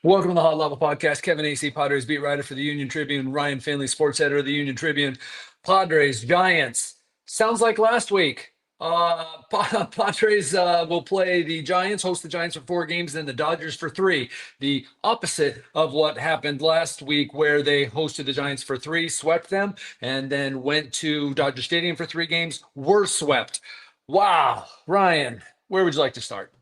Welcome to the Hot Lava Podcast. Kevin Acee, Padres beat writer for the Union-Tribune. Ryan Finley, sports editor of the Union-Tribune. Padres, Giants. Sounds like last week. Padres will play the Giants, host the Giants for 4 games, then the Dodgers for 3. The opposite of what happened last week, where they hosted the Giants for 3, swept them, and then went to Dodger Stadium for 3 games, were swept. Wow. Ryan, where would you like to start?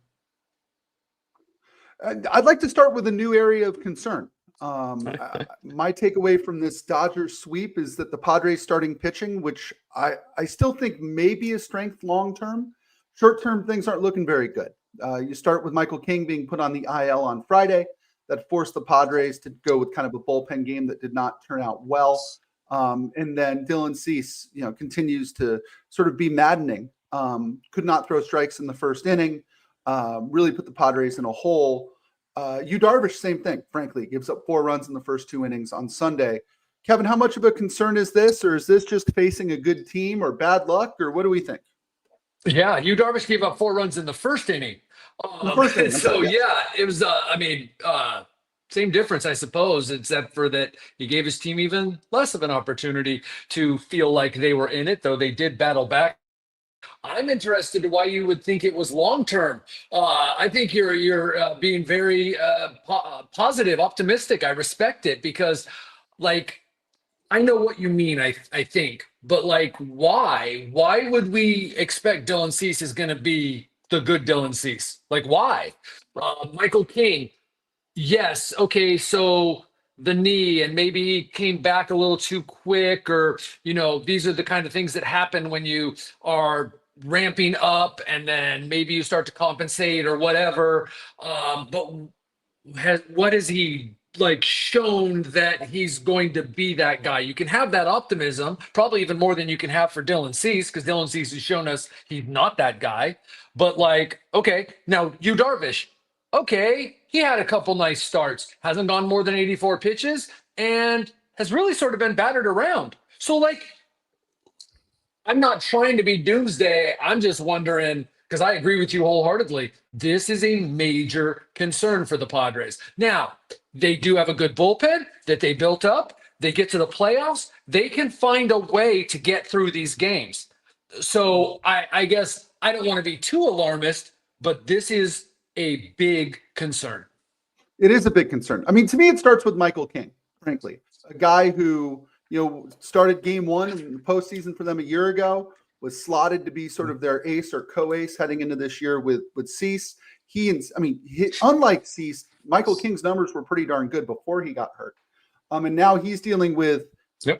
I'd like to start with a new area of concern. My takeaway from this Dodgers sweep is that the Padres starting pitching, which I still think may be a strength long-term, short-term things aren't looking very good. You start with Michael King being put on the IL on Friday. That forced the Padres to go with kind of a bullpen game that did not turn out well. And then Dylan Cease, continues to sort of be maddening. Could not throw strikes in the first inning. Really put the Padres in a hole. Yu Darvish, same thing, frankly, gives up 4 runs in the first 2 innings on Sunday. Kevin, how much of a concern is this, or is this just facing a good team or bad luck, or what do we think? Yeah, Yu Darvish gave up 4 runs in the first inning. It was, same difference, I suppose, except for that he gave his team even less of an opportunity to feel like they were in it, though they did battle back. I'm interested in why you would think it was long term. I think you're being very positive, optimistic. I respect it because, I know what you mean. I think, but why? Why would we expect Dylan Cease is going to be the good Dylan Cease? Why? Michael King. Yes. Okay. So the knee, and maybe he came back a little too quick, or these are the kind of things that happen when you are ramping up and then maybe you start to compensate or whatever. But what has he shown that he's going to be that guy? You can have that optimism, probably even more than you can have for Dylan Cease, because Dylan Cease has shown us he's not that guy. But okay, now Yu Darvish, okay, he had a couple nice starts, hasn't gone more than 84 pitches, and has really sort of been battered around. So I'm not trying to be doomsday. I'm just wondering, because I agree with you wholeheartedly, this is a major concern for the Padres. Now, they do have a good bullpen that they built up. They get to the playoffs. They can find a way to get through these games. So I guess I don't want to be too alarmist, but this is a big concern. It is a big concern. I mean, to me, it starts with Michael King, frankly, a guy who, started game 1 in the postseason for them a year ago, was slotted to be sort of their ace or co-ace heading into this year with Cease. Unlike Cease, Michael King's numbers were pretty darn good before he got hurt. And now he's dealing with,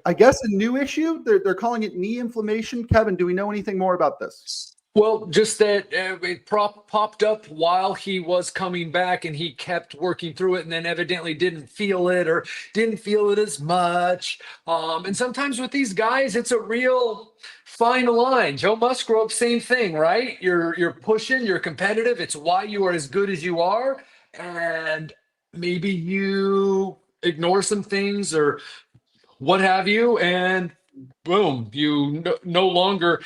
I guess, a new issue. They're calling it knee inflammation. Kevin, do we know anything more about this? Well, just that it popped up while he was coming back, and he kept working through it, and then evidently didn't feel it, or didn't feel it as much. And sometimes with these guys, it's a real fine line. Joe Musgrove, same thing, right? You're pushing, you're competitive. It's why you are as good as you are, and maybe you ignore some things or what have you, and boom, you no longer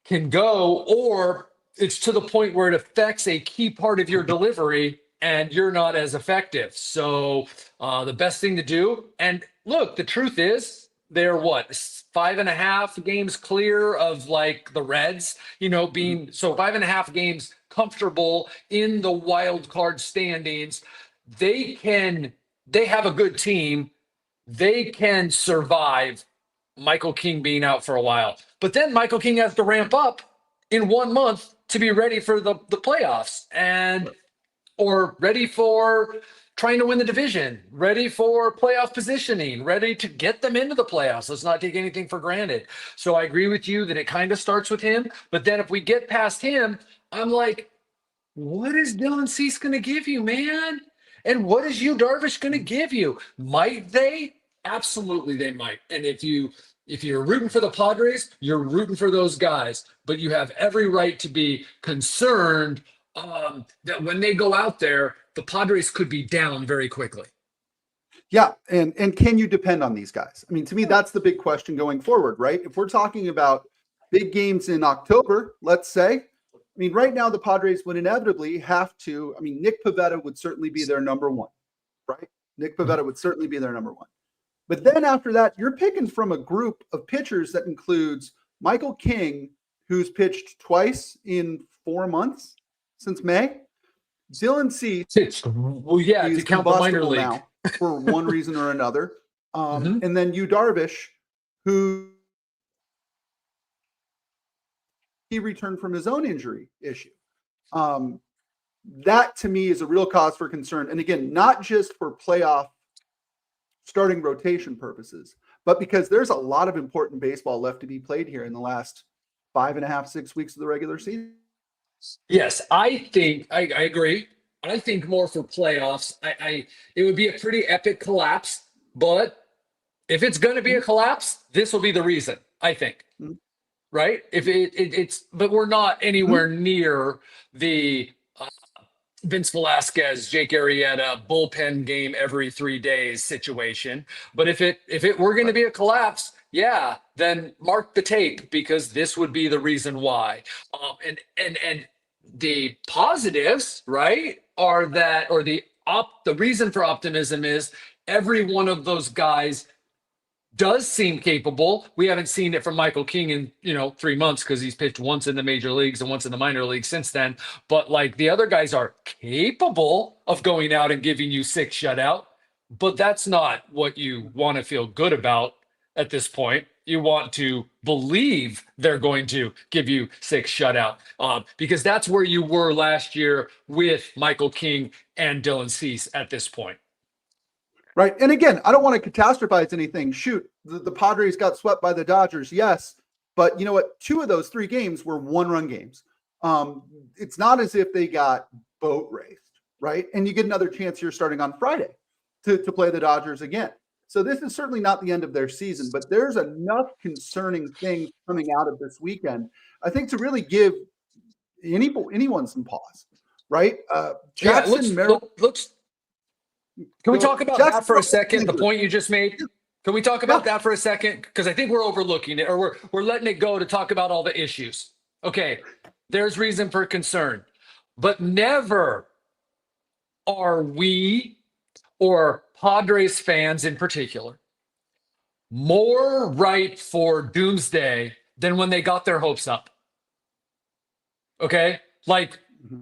can go, or it's to the point where it affects a key part of your delivery and you're not as effective. So the best thing to do, and look, the truth is they're 5.5 games clear of the Reds, being so 5.5 games comfortable in the wild card standings. They have a good team. They can survive Michael King being out for a while. But then Michael King has to ramp up in 1 month to be ready for the playoffs, or ready for trying to win the division, ready for playoff positioning, ready to get them into the playoffs. Let's not take anything for granted. So I agree with you that it kind of starts with him. But then if we get past him, I'm like, what is Dylan Cease going to give you, man? And what is Yu Darvish going to give you? Might they? Absolutely, they might. And if you're rooting for the Padres, you're rooting for those guys. But you have every right to be concerned that when they go out there, the Padres could be down very quickly. Yeah, and can you depend on these guys? I mean, to me, that's the big question going forward, right? If we're talking about big games in October, let's say, right now the Padres would inevitably have to, Nick Pivetta would certainly be their number one. right? Nick Pivetta would certainly be their number one. But then after that, you're picking from a group of pitchers that includes Michael King, who's pitched twice in 4 months since May. Dylan Cease Well, yeah, if you is count the minor combustible league. now for one reason or another. Mhm. And then Yu Darvish, who he returned from his own injury issue. That to me is a real cause for concern. And again, not just for playoff starting rotation purposes, but because there's a lot of important baseball left to be played here in the last 5.5, 6 weeks of the regular season. Yes, I think I agree. I think more for playoffs. It would be a pretty epic collapse, but if it's going to be a collapse, this will be the reason. I think, Mhm. right? If it's, but we're not anywhere near the Vince Velasquez, Jake Arrieta bullpen game every 3 days situation. But if it were going to be a collapse, yeah, then mark the tape because this would be the reason why. And the positives, right, are that or the reason for optimism is every one of those guys does seem capable. We haven't seen it from Michael King in 3 months because he's pitched once in the major leagues and once in the minor leagues since then. But like the other guys are capable of going out and giving you 6 shutout. But that's not what you want to feel good about at this point. You want to believe they're going to give you 6 shutout because that's where you were last year with Michael King and Dylan Cease at this point. Right. And again, I don't want to catastrophize anything. Shoot, the Padres got swept by the Dodgers. Yes. But you know what? 2 of those 3 games were 1-run games. It's not as if they got boat raced, right? And you get another chance here starting on Friday to play the Dodgers again. So this is certainly not the end of their season, but there's enough concerning things coming out of this weekend, I think, to really give anyone some pause, right? Jackson Merrill. Can we talk about that for a second? The point you just made. Can we talk about that for a second? Because I think we're overlooking it, or we're letting it go to talk about all the issues. Okay, there's reason for concern, but never are we or Padres fans in particular more ripe for doomsday than when they got their hopes up. Okay, like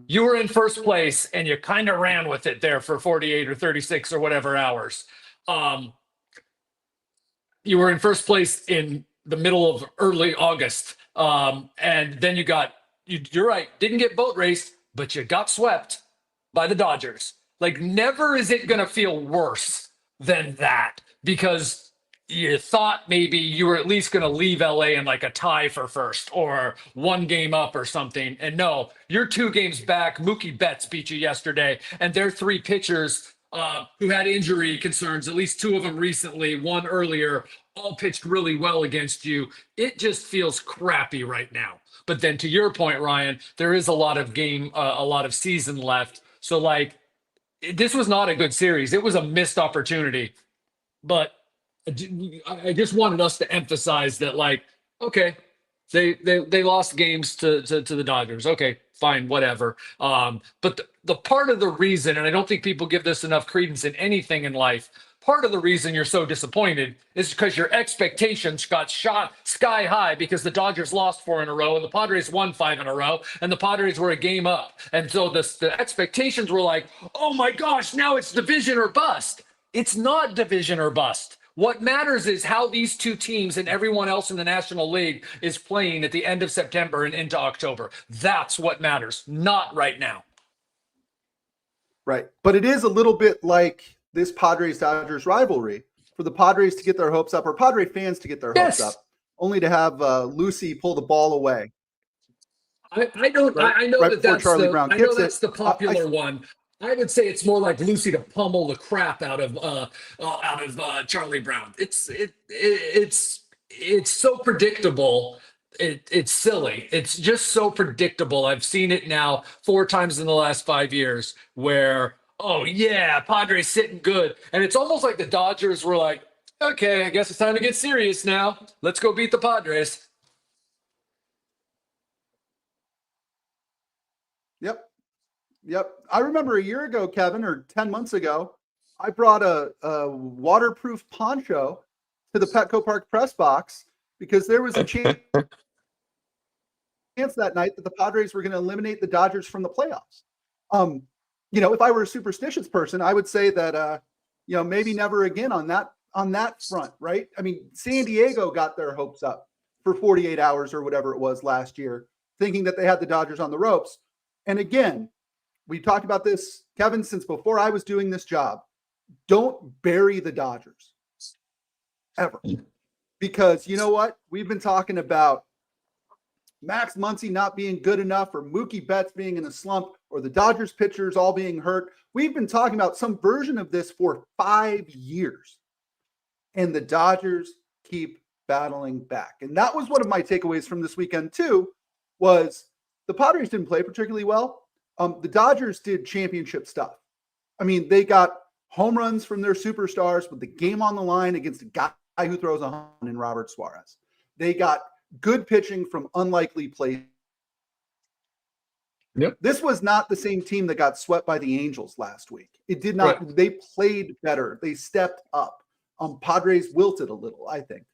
you were in first place and you kind of ran with it there for 48 or 36 or whatever hours. You were in first place in the middle of early August. And then you're right, didn't get boat raced, but you got swept by the Dodgers. Like, never is it going to feel worse than that because you thought maybe you were at least going to leave LA in like a tie for first or 1 game up or something. And no, you're 2 games back. Mookie Betts beat you yesterday, and their 3 pitchers who had injury concerns, at least 2 of them recently, 1 earlier, all pitched really well against you. It just feels crappy right now. But then to your point, Ryan, there is a lot of season left. So like, this was not a good series. It was a missed opportunity. But I just wanted us to emphasize that, like, okay, they lost games to the Dodgers. Okay, fine, whatever. But the part of the reason, and I don't think people give this enough credence in anything in life, part of the reason you're so disappointed is because your expectations got shot sky high because the Dodgers lost 4 in a row and the Padres won 5 in a row and the Padres were a game up. And so the expectations were like, oh my gosh, now it's division or bust. It's not division or bust. What matters is how these 2 teams and everyone else in the National League is playing at the end of September and into October. That's what matters, not right now. Right. But it is a little bit like this Padres-Dodgers rivalry for the Padres to get their hopes up, or Padre fans to get their hopes up, only to have Lucy pull the ball away. I don't. Right, I know right that before that's Charlie the. Brown I know kicks that's it. the popular one. I would say it's more like Lucy to pummel the crap out of Charlie Brown. It's so predictable. It's silly. It's just so predictable. I've seen it now 4 times in the last 5 years where, oh yeah, Padres sitting good, and it's almost like the Dodgers were like, okay, I guess it's time to get serious now. Let's go beat the Padres. Yep. I remember a year ago, Kevin, or 10 months ago, I brought a waterproof poncho to the Petco Park press box because there was a chance that night that the Padres were going to eliminate the Dodgers from the playoffs. If I were a superstitious person, I would say that maybe never again on that front, right? I mean, San Diego got their hopes up for 48 hours or whatever it was last year, thinking that they had the Dodgers on the ropes. And again, we talked about this, Kevin, since before I was doing this job. Don't bury the Dodgers ever. Because you know what? We've been talking about Max Muncy not being good enough, or Mookie Betts being in a slump, or the Dodgers pitchers all being hurt. We've been talking about some version of this for 5 years. And the Dodgers keep battling back. And that was one of my takeaways from this weekend too, was the Padres didn't play particularly well. The Dodgers did championship stuff. I mean, they got home runs from their superstars with the game on the line against a guy who throws a home in Robert Suarez. They got good pitching from unlikely plays. Yep. This was not the same team that got swept by the Angels last week. It did not. Right. They played better. They stepped up. Padres wilted a little, I think.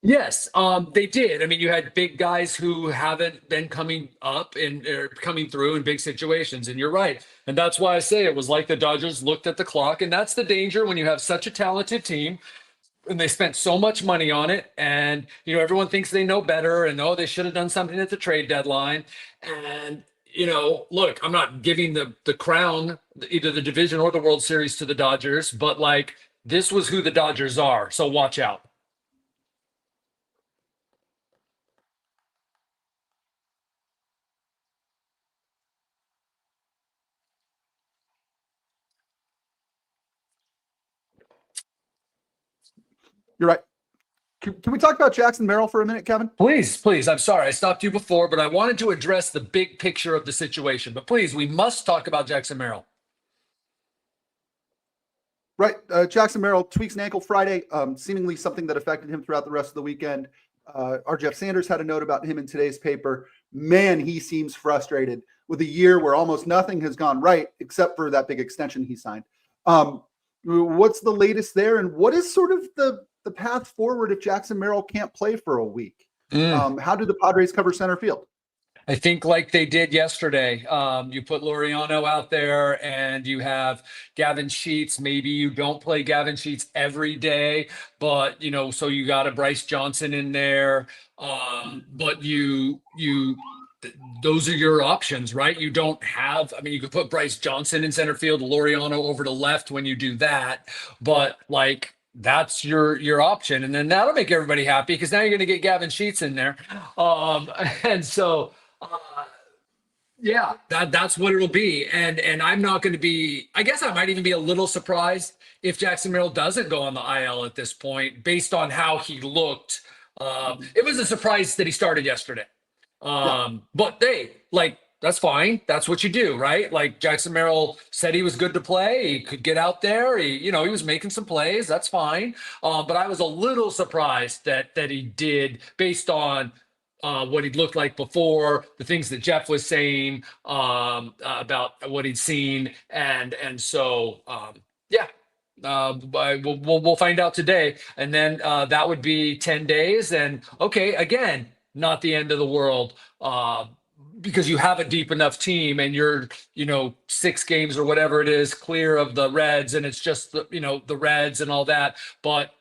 Yes, they did. I mean, you had big guys who haven't been coming up and coming through in big situations, and you're right. And that's why I say it was like the Dodgers looked at the clock, and that's the danger when you have such a talented team and they spent so much money on it, and everyone thinks they know better, and they should have done something at the trade deadline. And look, I'm not giving the crown, either the division or the World Series, to the Dodgers, but like, this was who the Dodgers are, so watch out. You're right. Can we talk about Jackson Merrill for a minute, Kevin? Please. I'm sorry I stopped you before, but I wanted to address the big picture of the situation. But please, we must talk about Jackson Merrill. Right. Jackson Merrill tweaks an ankle Friday, seemingly something that affected him throughout the rest of the weekend. Our Jeff Sanders had a note about him in today's paper. Man, he seems frustrated with a year where almost nothing has gone right except for that big extension he signed. What's the latest there, and what is sort of the path forward if Jackson Merrill can't play for a week? How do the Padres cover center field? I think like they did yesterday. You put Laureano out there and you have Gavin Sheets. Maybe you don't play Gavin Sheets every day, but so you got a Bryce Johnson in there. But those are your options, right? You don't have, you could put Bryce Johnson in center field, Laureano over to left when you do that, but like, that's your option. And then that'll make everybody happy because now you're going to get Gavin Sheets in there. And so, yeah, that's what it'll be. And I'm not going to be, I guess I might even be a little surprised if Jackson Merrill doesn't go on the IL at this point, based on how he looked. It was a surprise that he started yesterday. But that's fine. That's what you do, right? Like, Jackson Merrill said he was good to play. He could get out there. He was making some plays. That's fine. But I was a little surprised that he did, based on what he'd looked like before, the things that Jeff was saying about what he'd seen, and so we'll find out today, and then that would be 10 days, and okay, again, not the end of the world, because you have a deep enough team, and you're 6 games or whatever it is clear of the Reds, and it's just the Reds and all that. But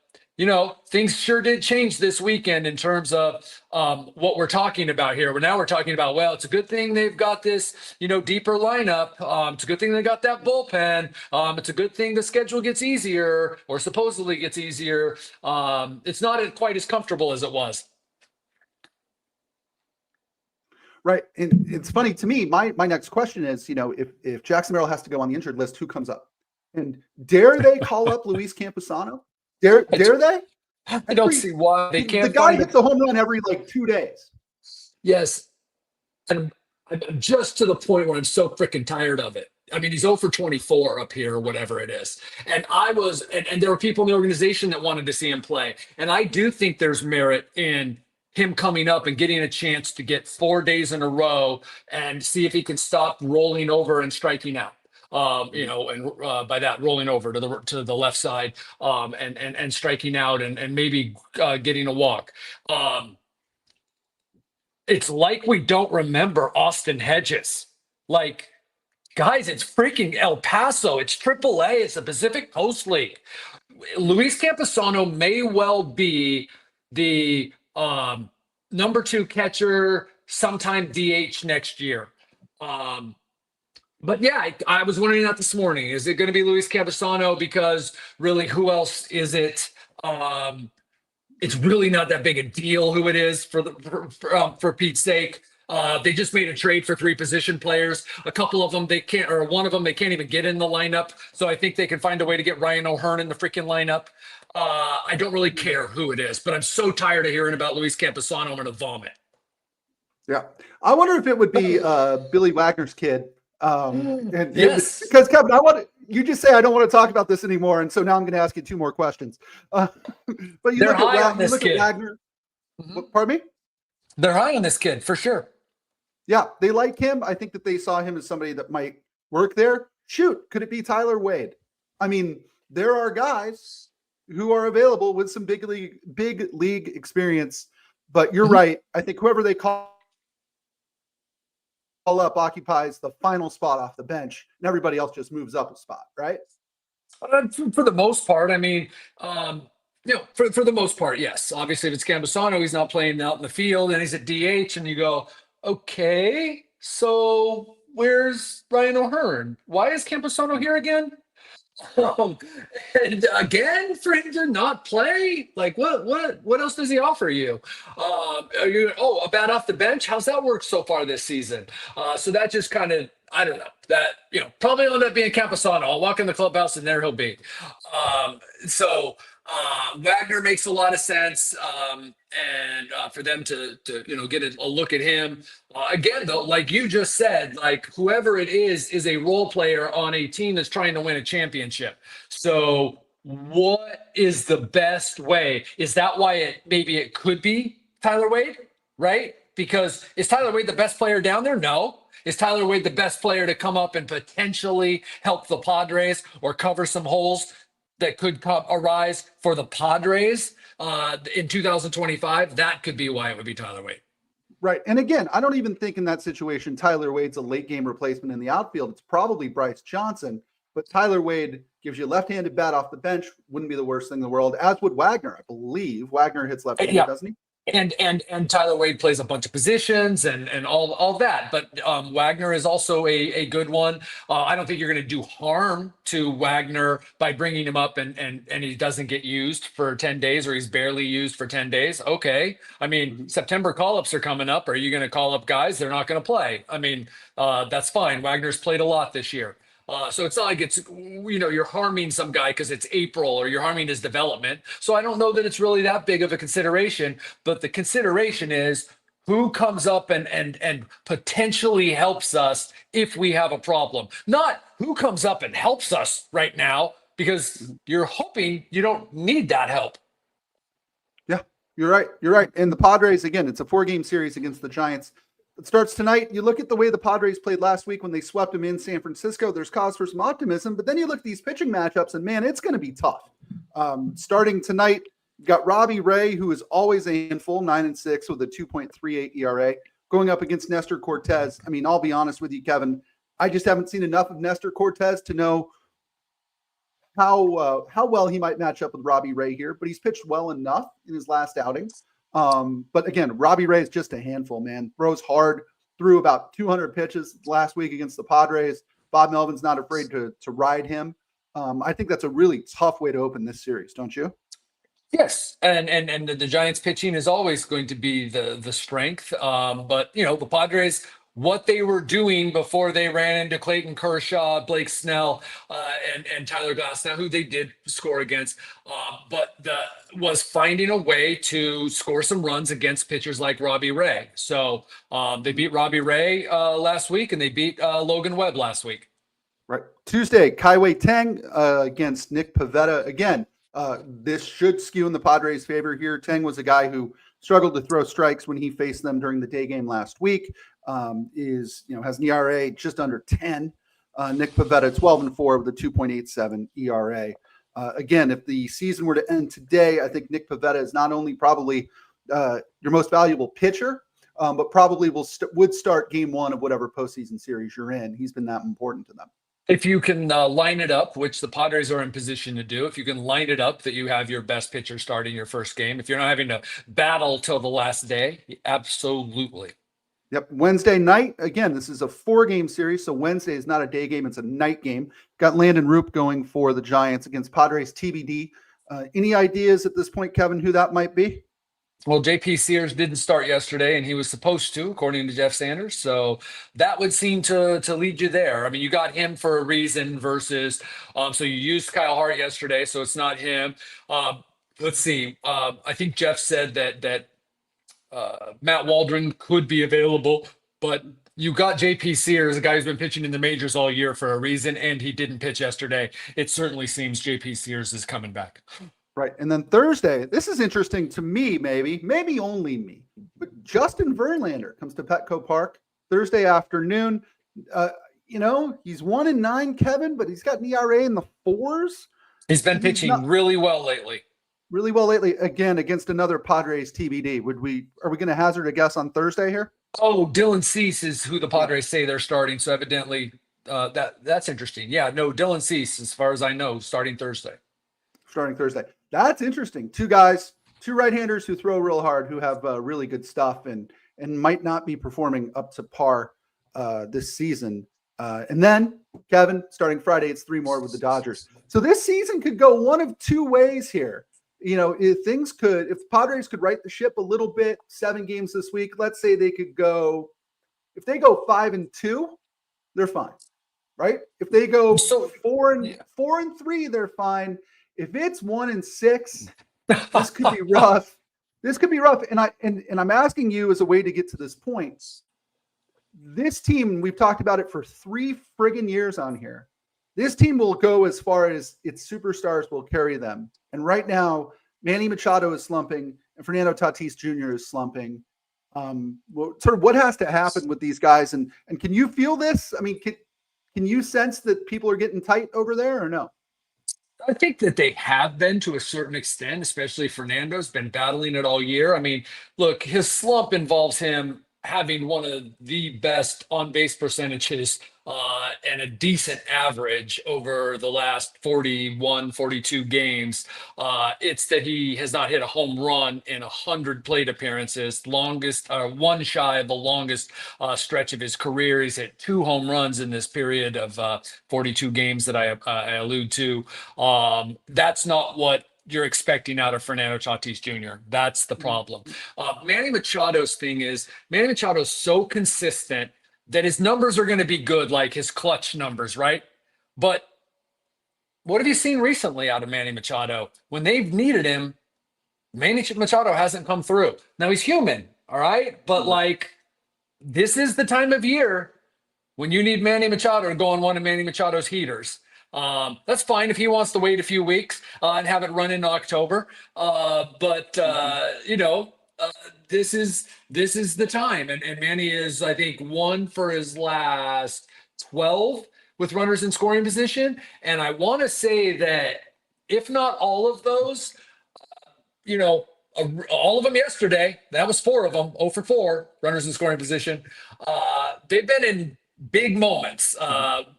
things sure did change this weekend in terms of what we're talking about here. We're talking about, well, it's a good thing they've got this, deeper lineup. It's a good thing they got that bullpen. It's a good thing the schedule gets easier, or supposedly gets easier. It's not quite as comfortable as it was. Right. And it's funny to me, my next question is, if Jackson Merrill has to go on the injured list, who comes up? And dare they call up Luis Campusano? Dare they? I don't see why they can't. The guy hits a home run every 2 days. Yes. And I'm just to the point where I'm so freaking tired of it. He's 0 for 24 up here, or whatever it is. And and there were people in the organization that wanted to see him play. And I do think there's merit in him coming up and getting a chance to get 4 days in a row and see if he can stop rolling over and striking out. and by that rolling over to the left side, and striking out and maybe getting a walk. It's like we don't remember Austin Hedges. Like, guys, it's freaking El Paso. It's AAA. It's the Pacific Coast League. Luis Camposano may well be the number 2 catcher, sometime DH next year. But yeah, I was wondering that this morning. Is it going to be Luis Camposano? Because really, who else is it? It's really not that big a deal who it is for Pete's sake. They just made a trade for 3 position players. A couple of them they can't, or one of them they can't even get in the lineup. So I think they can find a way to get Ryan O'Hearn in the freaking lineup. I don't really care who it is, but I'm so tired of hearing about Luis Camposano. I'm going to vomit. Yeah, I wonder if it would be Billy Wagner's kid. Yes, because Kevin, you just say I don't want to talk about this anymore, and so now I'm going to ask you 2 more questions. But they're high on this kid. At Wagner. Pardon me? They're high on this kid for sure. Yeah, they like him. I think that they saw him as somebody that might work there. Shoot, could it be Tyler Wade? I mean, there are guys who are available with some big league experience, but you're right. I think whoever they call up occupies the final spot off the bench, and everybody else just moves up a spot, right? For the most part, I mean, for the most part, yes. Obviously, if it's Camposano, he's not playing out in the field, and he's at DH, and you go, okay, so where's Ryan O'Hearn? Why is Camposano here again? And again, for him to not play, like what else does he offer you? A bat off the bench. How's that worked so far this season? So that just kind of, I don't know, that probably will end up being Camposano. I'll walk in the clubhouse and there he'll be. Wagner makes a lot of sense, and for them to get a look at him again, though, like you just said, like whoever it is a role player on a team that's trying to win a championship. So what is the best way? Is that why maybe it could be Tyler Wade, right? Because is Tyler Wade the best player down there? No. Is Tyler Wade the best player to come up and potentially help the Padres or cover some holes that could arise for the Padres in 2025? That could be why it would be Tyler Wade. Right. And again, I don't even think in that situation Tyler Wade's a late game replacement in the outfield. It's probably Bryce Johnson, but Tyler Wade gives you a left-handed bat off the bench. Wouldn't be the worst thing in the world, as would Wagner. I believe Wagner hits left-handed, doesn't he? And Tyler Wade plays a bunch of positions and all that, but Wagner is also a good one. I don't think you're going to do harm to Wagner by bringing him up and he doesn't get used for 10 days or he's barely used for 10 days. Okay. I mean, September call-ups are coming up. Are you going to call up guys? They're not going to play. I mean, that's fine. Wagner's played a lot this year. So it's not like it's, you're harming some guy because it's April or you're harming his development. So I don't know that it's really that big of a consideration, but the consideration is who comes up and potentially helps us if we have a problem, not who comes up and helps us right now, because you're hoping you don't need that help. Yeah, you're right. You're right. And the Padres, again, it's a 4-game series against the Giants. It starts tonight. You look at the way the Padres played last week when they swept them in San Francisco. There's cause for some optimism, but then you look at these pitching matchups and man, it's going to be tough. Starting tonight, you got Robbie Ray, who is always a handful, 9-6 with a 2.38 ERA, going up against Nestor Cortez. I mean, I'll be honest with you, Kevin, I just haven't seen enough of Nestor Cortez to know how well he might match up with Robbie Ray here, but he's pitched well enough in his last outing. But again, Robbie Ray is just a handful, man. Throws hard, threw about 200 pitches last week against the Padres. Bob Melvin's not afraid to ride him. I think that's a really tough way to open this series, don't you? Yes, and the Giants pitching is always going to be the strength. But the Padres, what they were doing before they ran into Clayton Kershaw, Blake Snell, and Tyler Glasnow, who they did score against, but was finding a way to score some runs against pitchers like Robbie Ray. So they beat Robbie Ray last week, and they beat Logan Webb last week. Right. Tuesday, Kaiwei Teng against Nick Pivetta. Again, this should skew in the Padres' favor here. Teng was a guy who struggled to throw strikes when he faced them during the day game last week. Has an ERA just under 10. Nick Pivetta, 12-4 with a 2.87 ERA. Again, if the season were to end today, I think Nick Pivetta is not only probably your most valuable pitcher, but probably would start game one of whatever postseason series you're in. He's been that important to them. If you can line it up, which the Padres are in position to do, if you can line it up that you have your best pitcher starting your first game, if you're not having to battle till the last day, absolutely. Yep. Wednesday night, again, this is a 4-game series, so Wednesday is not a day game, it's a night game. Got Landon Roop going for the Giants against Padres TBD. Any ideas at this point, Kevin, who that might be? Well, JP Sears didn't start yesterday, and he was supposed to, according to Jeff Sanders. So that would seem to lead you there. I mean, you got him for a reason versus so you used Kyle Hart yesterday, so it's not him. Let's see. I think Jeff said that Matt Waldron could be available, but you got JP Sears, a guy who's been pitching in the majors all year for a reason, and he didn't pitch yesterday. It certainly seems JP Sears is coming back. Right. And then Thursday, this is interesting to me, maybe only me, but Justin Verlander comes to Petco Park Thursday afternoon. He's 1-9, Kevin, but he's got an ERA in the 4s. He's been pitching really well lately. Really well lately, again, against another Padres TBD. Are we going to hazard a guess on Thursday here? Oh, Dylan Cease is who the Padres say they're starting. So evidently that's interesting. Yeah, no, Dylan Cease, as far as I know, starting Thursday. That's interesting. Two guys, two right-handers who throw real hard, who have really good stuff and might not be performing up to par this season. And then, Kevin, starting Friday, it's 3 more with the Dodgers. So this season could go one of 2 ways here. If the Padres could right the ship a little bit, 7 games this week, let's say if they go 5-2, they're fine, right? If they go 4-3, they're fine. If it's 1-6, this could be rough. And I'm asking you as a way to get to this point. This team, we've talked about it for 3 friggin' years on here. This team will go as far as its superstars will carry them. And right now, Manny Machado is slumping and Fernando Tatis Jr. is slumping. What has to happen with these guys? And can you feel this? I mean, can you sense that people are getting tight over there or no? I think that they have been to a certain extent, especially Fernando's been battling it all year. I mean, look, his slump involves him having one of the best on-base percentages and a decent average over the last 41, 42 games. It's that he has not hit a home run in 100 plate appearances, one shy of the longest stretch of his career. He's hit 2 home runs in this period of 42 games that I allude to. That's not what you're expecting out of Fernando Tatis Jr. That's the problem. Manny Machado's thing is, Manny Machado's so consistent that his numbers are going to be good, like his clutch numbers, right? But what have you seen recently out of Manny Machado? When they've needed him, Manny Machado hasn't come through. Now, he's human, all right? But, this is the time of year when you need Manny Machado to go on one of Manny Machado's heaters. That's fine if he wants to wait a few weeks and have it run in October. This is the time. And Manny is, I think, 1 for his last 12 with runners in scoring position. And I want to say that if not all of those, all of them yesterday, that was 4 of them, 0 for 4 runners in scoring position. They've been in big moments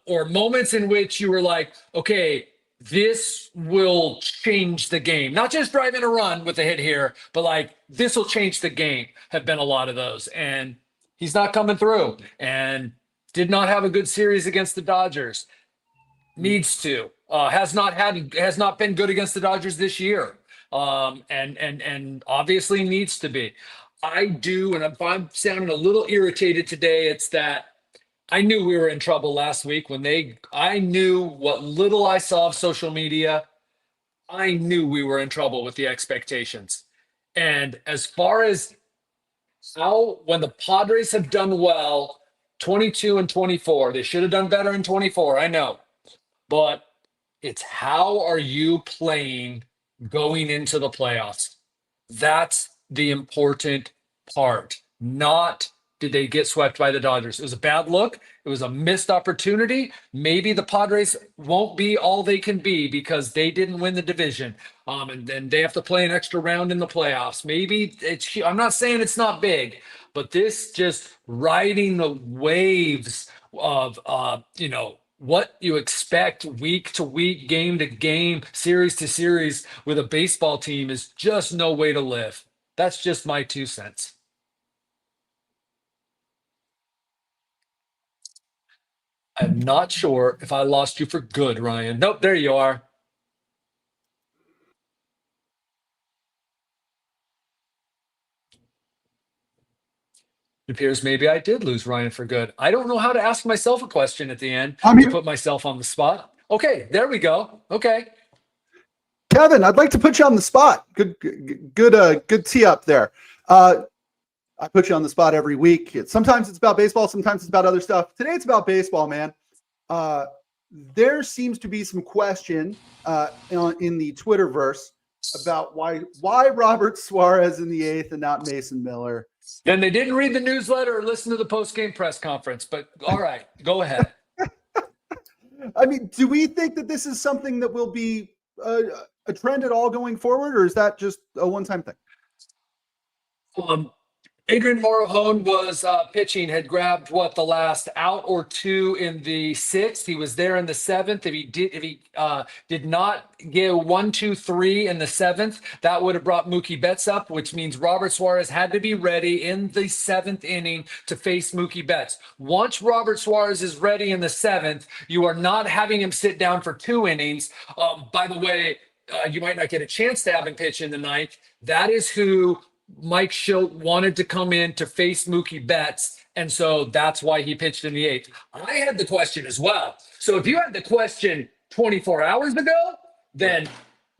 or moments in which you were like, okay, this will change the game. Not just driving a run with a hit here, but this will change the game, have been a lot of those. And he's not coming through and did not have a good series against the Dodgers. Needs to. Has not been good against the Dodgers this year. And obviously needs to be. I do, and if I'm sounding a little irritated today, it's that I knew we were in trouble last week I knew what little I saw of social media. I knew we were in trouble with the expectations. And as far as when the Padres have done well, 22 and 24, they should have done better in 24. I know, but it's how are you playing going into the playoffs? That's the important part, not did they get swept by the Dodgers. It was a bad look. It was a missed opportunity. Maybe the Padres won't be all they can be because they didn't win the division. And then they have to play an extra round in the playoffs. Maybe I'm not saying it's not big, but this just riding the waves of, what you expect week to week, game to game, series to series with a baseball team is just no way to live. That's just my 2 cents. I'm not sure if I lost you for good, Ryan. Nope, there you are. It appears maybe I did lose Ryan for good. I don't know how to ask myself a question at the end I'm to here. put myself on the spot. Okay, there we go. Okay. Kevin, I'd like to put you on the spot. Good tee up there. I put you on the spot every week. Sometimes it's about baseball, sometimes it's about other stuff. Today it's about baseball, man. There seems to be some question in the Twitterverse about why Robert Suarez in the eighth and not Mason Miller. Then they didn't read the newsletter or listen to the post-game press conference, but all right, go ahead. I mean, do we think that this is something that will be a trend at all going forward, or is that just a one-time thing? Adrian Morejon was pitching, had grabbed the last out or two in the sixth. He was there in the seventh. If he did not get 1, 2, 3 in the seventh, that would have brought Mookie Betts up, which means Robert Suarez had to be ready in the seventh inning to face Mookie Betts. Once Robert Suarez is ready in the seventh, you are not having him sit down for 2 innings. By the way, you might not get a chance to have him pitch in the ninth. That is who Mike Schilt wanted to come in to face Mookie Betts, and so that's why he pitched in the eighth. I had the question as well. So if you had the question 24 hours ago, then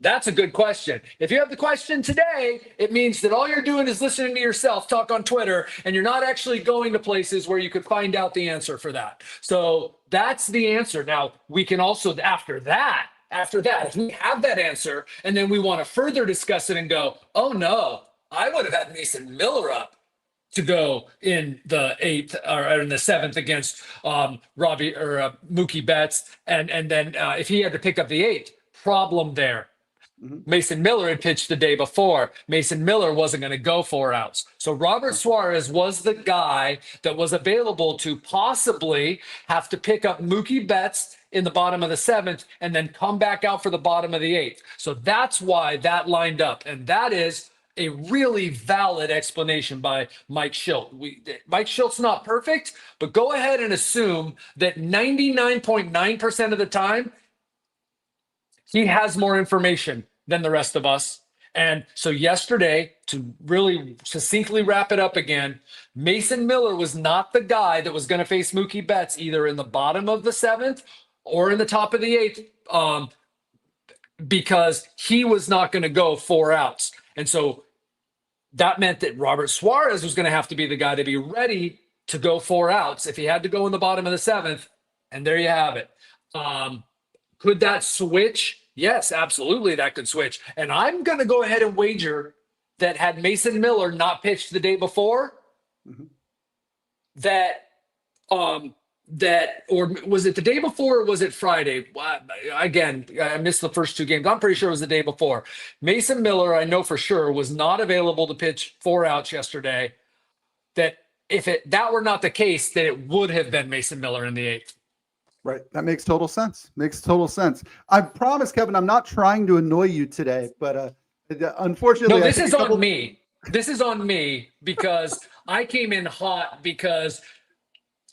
that's a good question. If you have the question today, it means that all you're doing is listening to yourself talk on Twitter, and you're not actually going to places where you could find out the answer for that. So that's the answer. Now, we can also, after that, if we have that answer, and then we want to further discuss it and go, oh no, I would have had Mason Miller up to go in the eighth or in the seventh against Mookie Betts, and then if he had to pick up the eighth, problem there. Mm-hmm. Mason Miller had pitched the day before. Mason Miller wasn't going to go 4 outs. So Robert Suarez was the guy that was available to possibly have to pick up Mookie Betts in the bottom of the seventh and then come back out for the bottom of the eighth. So that's why that lined up, and that is a really valid explanation by Mike Schilt. Mike Schilt's not perfect, but go ahead and assume that 99.9% of the time, he has more information than the rest of us. And so yesterday, to really succinctly wrap it up again, Mason Miller was not the guy that was going to face Mookie Betts either in the bottom of the seventh or in the top of the eighth, because he was not going to go 4 outs. And so that meant that Robert Suarez was going to have to be the guy to be ready to go 4 outs if he had to go in the bottom of the seventh. And there you have it. Could that switch? Yes, absolutely, that could switch. And I'm going to go ahead and wager that had Mason Miller not pitched the day before, mm-hmm. Or was it the day before or was it Friday? Again, I missed the first 2 games. I'm pretty sure it was the day before. Mason Miller, I know for sure, was not available to pitch 4 outs yesterday. That if that were not the case, that it would have been Mason Miller in the eighth. Right. That makes total sense. I promise, Kevin, I'm not trying to annoy you today, but unfortunately. No, this is on me. This is on me because I came in hot because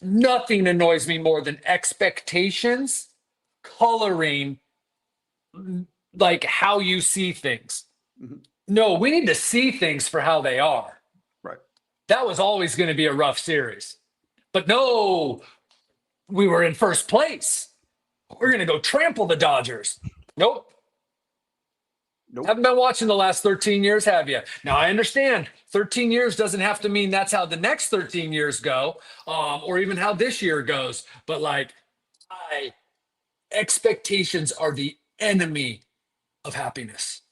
nothing annoys me more than expectations coloring like how you see things. Mm-hmm. No, we need to see things for how they are. Right. That was always going to be a rough series. But no, we were in first place. We're going to go trample the Dodgers. Nope. Haven't been watching the last 13 years, have you? Now, I understand 13 years doesn't have to mean that's how the next 13 years go, or even how this year goes. But, expectations are the enemy of happiness.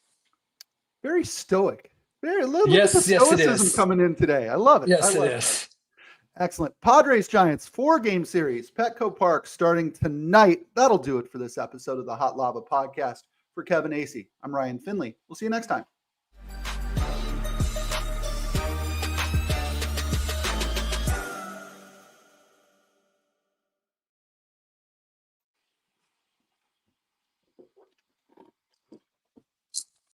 Very stoic. Very little yes, bit of stoicism it is. coming in today. I love it. Yes, it is. Excellent. Padres Giants 4-game series, Petco Park starting tonight. That'll do it for this episode of the Hot Lava Podcast. For Kevin Acee, I'm Ryan Finley. We'll see you next time.